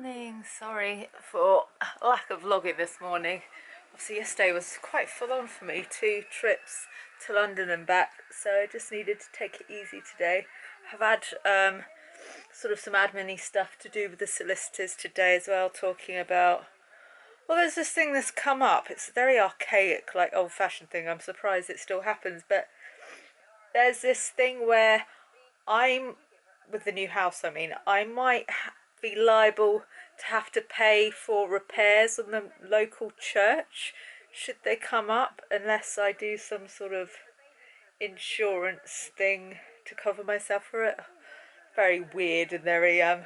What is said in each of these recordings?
Morning, sorry for lack of vlogging this morning. Obviously yesterday was quite full on for me, 2 trips to London and back, so I just needed to take it easy today. I've had sort of some admin-y stuff to do with the solicitors today as well, talking about, well, there's this thing that's come up. It's a very archaic, like old-fashioned thing. I'm surprised it still happens, but there's this thing where with the new house, I might be liable to have to pay for repairs on the local church should they come up, unless I do some sort of insurance thing to cover myself for it. Very weird and very yeah,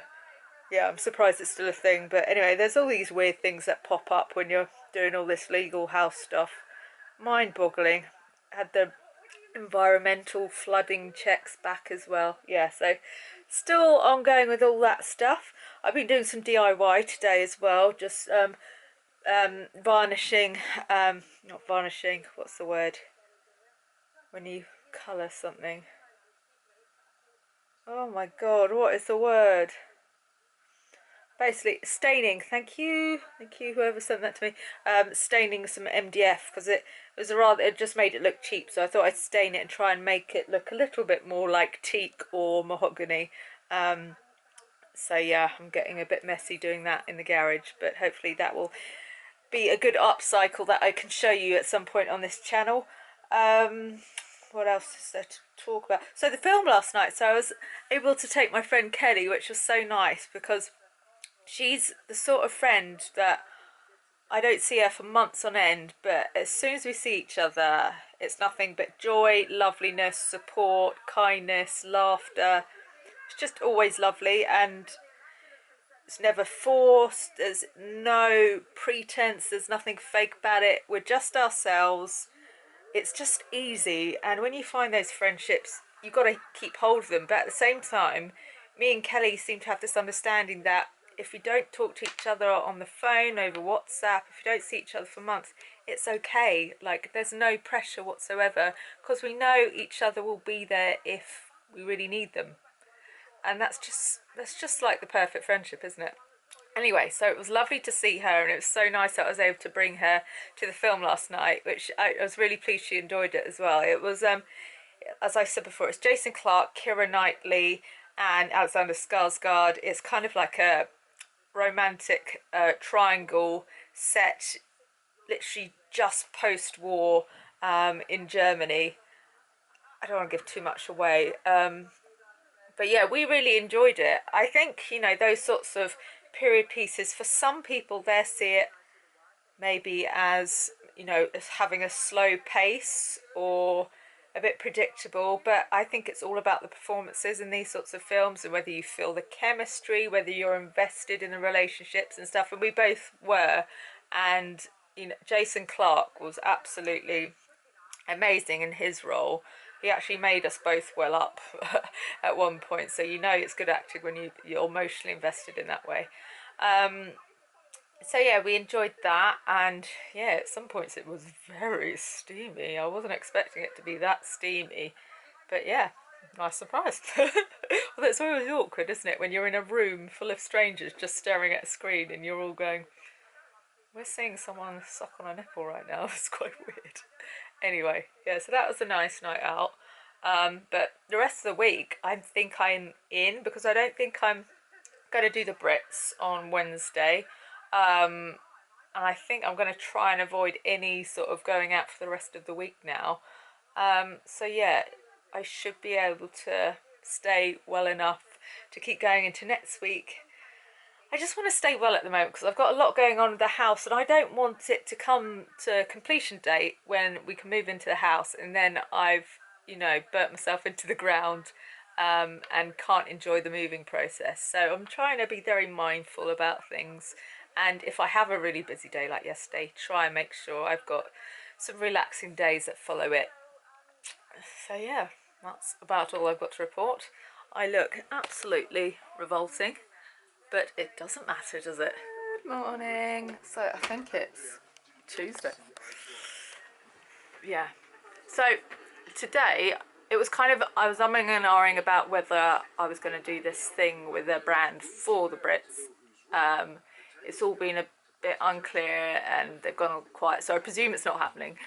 I'm surprised it's still a thing. But anyway, there's all these weird things that pop up when you're doing all this legal house stuff. Mind-boggling. Had the environmental flooding checks back as well. Yeah, so still ongoing with all that stuff. I've been doing some DIY today as well, just varnishing, not varnishing, what's the word when you colour something? Oh my god, what is the word? Basically staining. Thank you whoever sent that to me. Staining some MDF, because it just made it look cheap, so I thought I'd stain it and try and make it look a little bit more like teak or mahogany. So yeah, I'm getting a bit messy doing that in the garage, but hopefully that will be a good upcycle that I can show you at some point on this channel. What else is there to talk about? So the film last night, so I was able to take my friend Kelly, which was so nice, because she's the sort of friend that I don't see her for months on end, but as soon as we see each other, it's nothing but joy, loveliness, support, kindness, laughter. It's just always lovely, and it's never forced. There's no pretense, there's nothing fake about it. We're just ourselves. It's just easy, and when you find those friendships, you've got to keep hold of them. But at the same time, me and Kelly seem to have this understanding that if we don't talk to each other on the phone, over WhatsApp, if we don't see each other for months, it's okay. Like, there's no pressure whatsoever, because we know each other will be there if we really need them. And that's just like the perfect friendship, isn't it? Anyway, so it was lovely to see her, and it was so nice that I was able to bring her to the film last night, which I was really pleased she enjoyed it as well. It was, as I said before, it's Jason Clarke, Keira Knightley and Alexander Skarsgård. It's kind of like a romantic triangle set literally just post-war in Germany. I don't want to give too much away. But yeah, we really enjoyed it. I think, you know, those sorts of period pieces, for some people they see it maybe as, you know, as having a slow pace or a bit predictable, but I think it's all about the performances in these sorts of films, and whether you feel the chemistry, whether you're invested in the relationships and stuff, and we both were. And you know, Jason Clarke was absolutely amazing in his role. He actually made us both well up at one point, so you know it's good acting when you're emotionally invested in that way. So yeah, we enjoyed that, and yeah, at some points it was very steamy. I wasn't expecting it to be that steamy, but yeah, nice surprise. Well, it's always awkward, isn't it, when you're in a room full of strangers just staring at a screen and you're all going, we're seeing someone suck on a nipple right now. It's quite weird. Anyway, yeah, so that was a nice night out. But the rest of the week, I think I'm in, because I don't think I'm going to do the Brits on Wednesday. And I think I'm going to try and avoid any sort of going out for the rest of the week now. So yeah, I should be able to stay well enough to keep going into next week. I just want to stay well at the moment, because I've got a lot going on with the house, and I don't want it to come to completion date when we can move into the house and then I've, you know, burnt myself into the ground and can't enjoy the moving process. So I'm trying to be very mindful about things, and if I have a really busy day like yesterday, try and make sure I've got some relaxing days that follow it. So yeah, that's about all I've got to report. I look absolutely revolting, but it doesn't matter, does it? Good morning. So I think it's Tuesday. Yeah. So today it was kind of, I was umming and ahhing about whether I was going to do this thing with a brand for the Brits. It's all been a bit unclear and they've gone all quiet, so I presume it's not happening,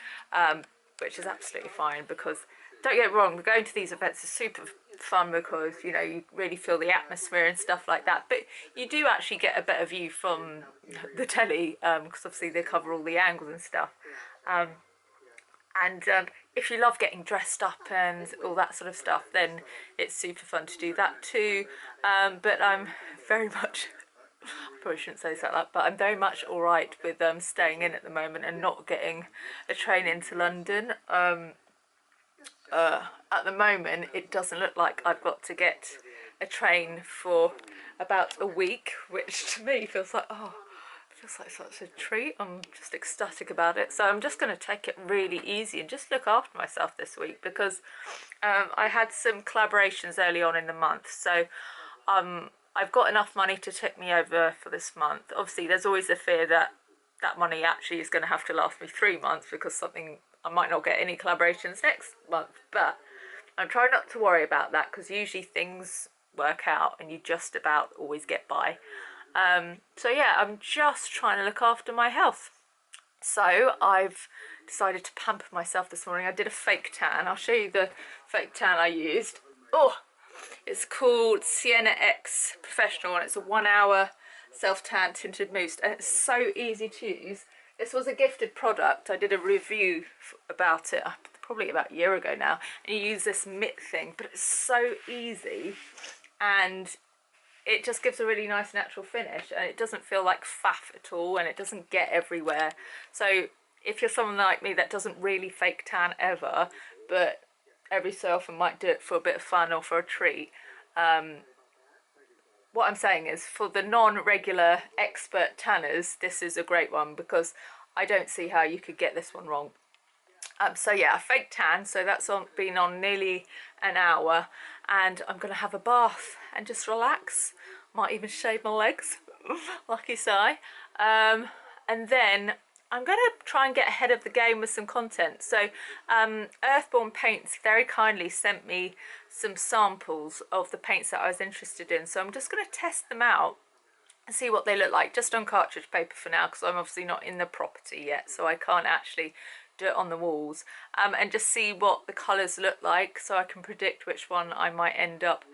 which is absolutely fine, because don't get me wrong, going to these events is super fun because, you know, you really feel the atmosphere and stuff like that, but you do actually get a better view from the telly, because obviously they cover all the angles and stuff. And if you love getting dressed up and all that sort of stuff, then it's super fun to do that too. But I'm very much, I probably shouldn't say something like that, but I'm very much all right with staying in at the moment and not getting a train into London. At the moment, it doesn't look like I've got to get a train for about a week, which to me feels like, oh, feels like such a treat. I'm just ecstatic about it. So I'm just going to take it really easy and just look after myself this week, because I had some collaborations early on in the month. So I've got enough money to take me over for this month. Obviously, there's always the fear that that money actually is going to have to last me 3 months, because I might not get any collaborations next month. But I'm trying not to worry about that, because usually things work out and you just about always get by. So yeah, I'm just trying to look after my health. So I've decided to pamper myself this morning. I did a fake tan. I'll show you the fake tan I used. Oh, it's called Sienna X Professional, and it's a 1 hour self-tan tinted mousse, and it's so easy to use. This was a gifted product. I did a review about it probably about a year ago now, and you use this mitt thing, but it's so easy and it just gives a really nice natural finish, and it doesn't feel like faff at all, and it doesn't get everywhere. So if you're someone like me that doesn't really fake tan ever, but every so often might do it for a bit of fun or for a treat, what I'm saying is, for the non-regular expert tanners, this is a great one, because I don't see how you could get this one wrong. So yeah, a fake tan, so that's been on nearly an hour, and I'm going to have a bath and just relax. Might even shave my legs, lucky Si. And then I'm going to try and get ahead of the game with some content. So Earthborn Paints very kindly sent me some samples of the paints that I was interested in, so I'm just going to test them out and see what they look like, just on cartridge paper for now, because I'm obviously not in the property yet, so I can't actually do it on the walls, and just see what the colours look like, so I can predict which one I might end up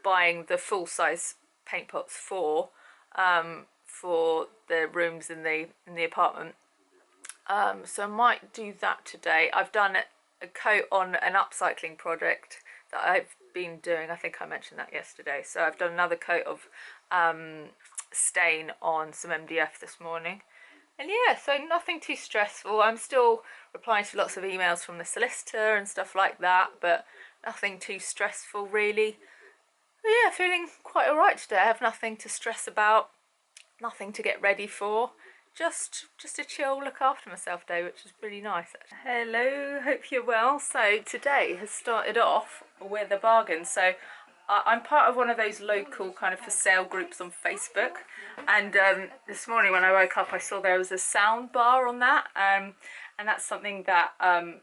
buying the full-size paint pots for the rooms in the apartment. So I might do that today. I've done a coat on an upcycling project that I've been doing. I think I mentioned that yesterday. So I've done another coat of stain on some MDF this morning. And yeah, so nothing too stressful. I'm still replying to lots of emails from the solicitor and stuff like that, but nothing too stressful really. But yeah, feeling quite alright today. I have nothing to stress about, nothing to get ready for. Just a chill, look after myself day, which is really nice actually. Hello, hope you're well. So today has started off with a bargain. So I'm part of one of those local kind of for sale groups on Facebook, and this morning when I woke up I saw there was a sound bar on that, and that's something that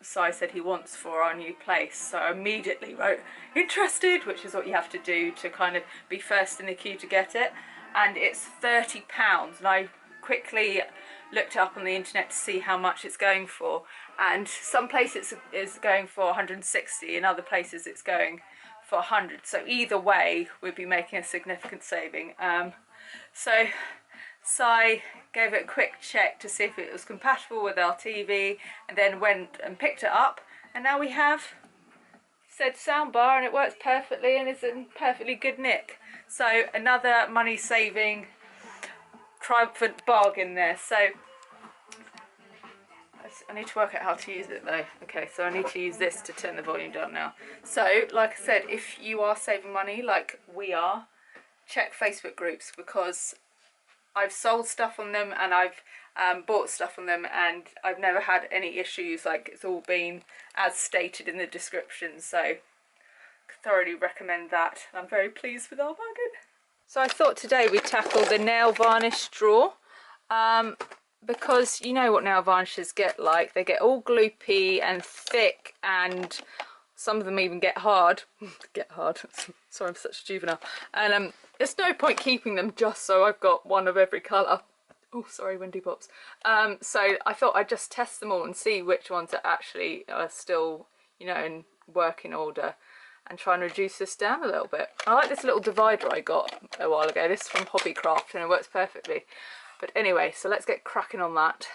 Si said he wants for our new place. So I immediately wrote interested, which is what you have to do to kind of be first in the queue to get it, and it's £30, and I quickly looked up on the internet to see how much it's going for, and some places it's going for 160, in other places it's going for 100, so either way we'd be making a significant saving. So Si gave it a quick check to see if it was compatible with our TV, and then went and picked it up, and now we have said soundbar, and it works perfectly and is in perfectly good nick. So another money saving triumphant bargain there. So I need to work out how to use it though. Okay, so I need to use this to turn the volume down now. So like I said, if you are saving money like we are, check Facebook groups, because I've sold stuff on them and I've bought stuff on them, and I've never had any issues. Like, it's all been as stated in the description, so thoroughly recommend that. I'm very pleased with our bargain. So I thought today we'd tackle the nail varnish drawer, because you know what nail varnishes get like. They get all gloopy and thick and Some of them even get hard. Get hard. Sorry, I'm such a juvenile. And there's no point keeping them just so I've got one of every colour. Oh, sorry, windy pops. So I thought I'd just test them all and see which ones are actually still, you know, in working order, and try and reduce this down a little bit. I like this little divider I got a while ago. This is from Hobbycraft and it works perfectly. But anyway, so let's get cracking on that.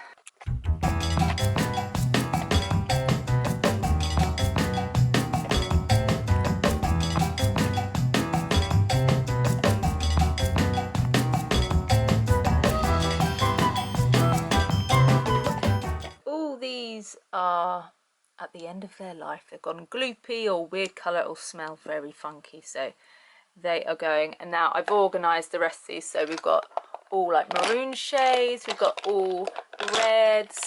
All these are at the end of their life. They've gone gloopy or weird colour or smell very funky, so they are going. And now I've organised the rest of these, so we've got all like maroon shades, we've got all reds,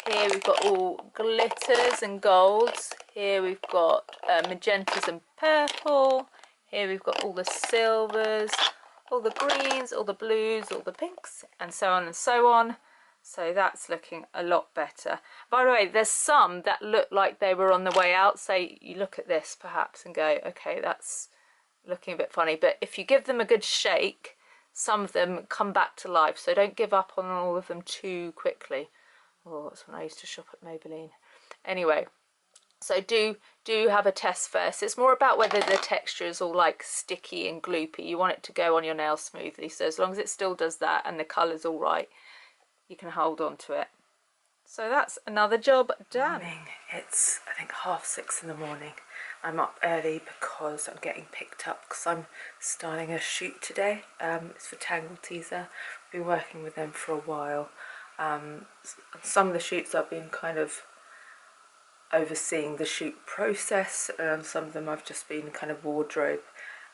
here we've got all glitters and golds, here we've got magentas and purple, here we've got all the silvers, all the greens, all the blues, all the pinks, and so on and so on. So that's looking a lot better. By the way, there's some that look like they were on the way out. So you look at this perhaps and go, okay, that's looking a bit funny. But if you give them a good shake, some of them come back to life. So don't give up on all of them too quickly. Oh, that's when I used to shop at Maybelline. Anyway, so do have a test first. It's more about whether the texture is all like sticky and gloopy. You want it to go on your nails smoothly. So as long as it still does that and the colour's all right, you can hold on to it. So that's another job done. It's, I think, 6:30 in the morning. I'm up early because I'm getting picked up because I'm styling a shoot today. It's for Tangle Teaser. I've been working with them for a while. Some of the shoots I've been kind of overseeing the shoot process. Some of them I've just been kind of wardrobe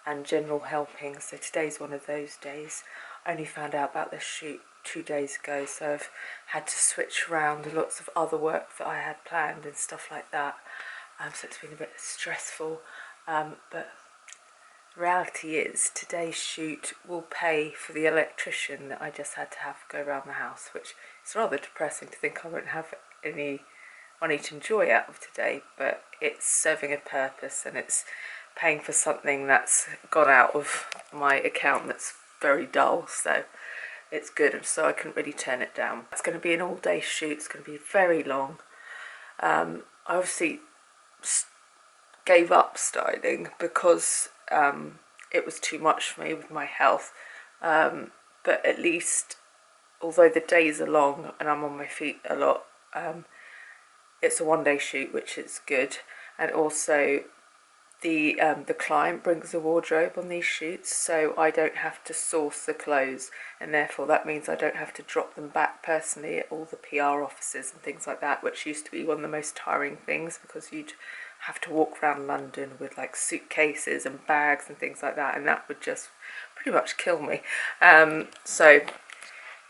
and general helping. So today's one of those days. I only found out about this shoot 2 days ago, so I've had to switch around lots of other work that I had planned and stuff like that, so it's been a bit stressful, but reality is today's shoot will pay for the electrician that I just had to have go around the house, which is rather depressing to think I won't have any money to enjoy out of today, but it's serving a purpose and it's paying for something that's gone out of my account that's very dull, so it's good, and so I couldn't really turn it down. It's going to be an all-day shoot. It's going to be very long. I obviously gave up styling because it was too much for me with my health. But at least, although the days are long and I'm on my feet a lot, it's a one-day shoot, which is good. And also, the client brings a wardrobe on these shoots, so I don't have to source the clothes, and therefore that means I don't have to drop them back personally at all the PR offices and things like that, which used to be one of the most tiring things because you'd have to walk around London with like suitcases and bags and things like that, and that would just pretty much kill me. So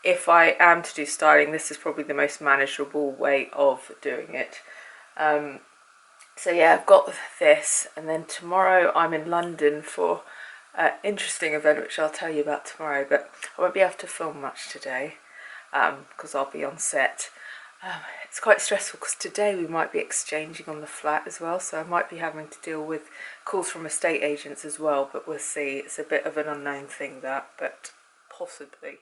if I am to do styling, this is probably the most manageable way of doing it. So yeah, I've got this, and then tomorrow I'm in London for an interesting event which I'll tell you about tomorrow, but I won't be able to film much today because I'll be on set. It's quite stressful because today we might be exchanging on the flat as well, so I might be having to deal with calls from estate agents as well, but we'll see. It's a bit of an unknown thing, that, but possibly.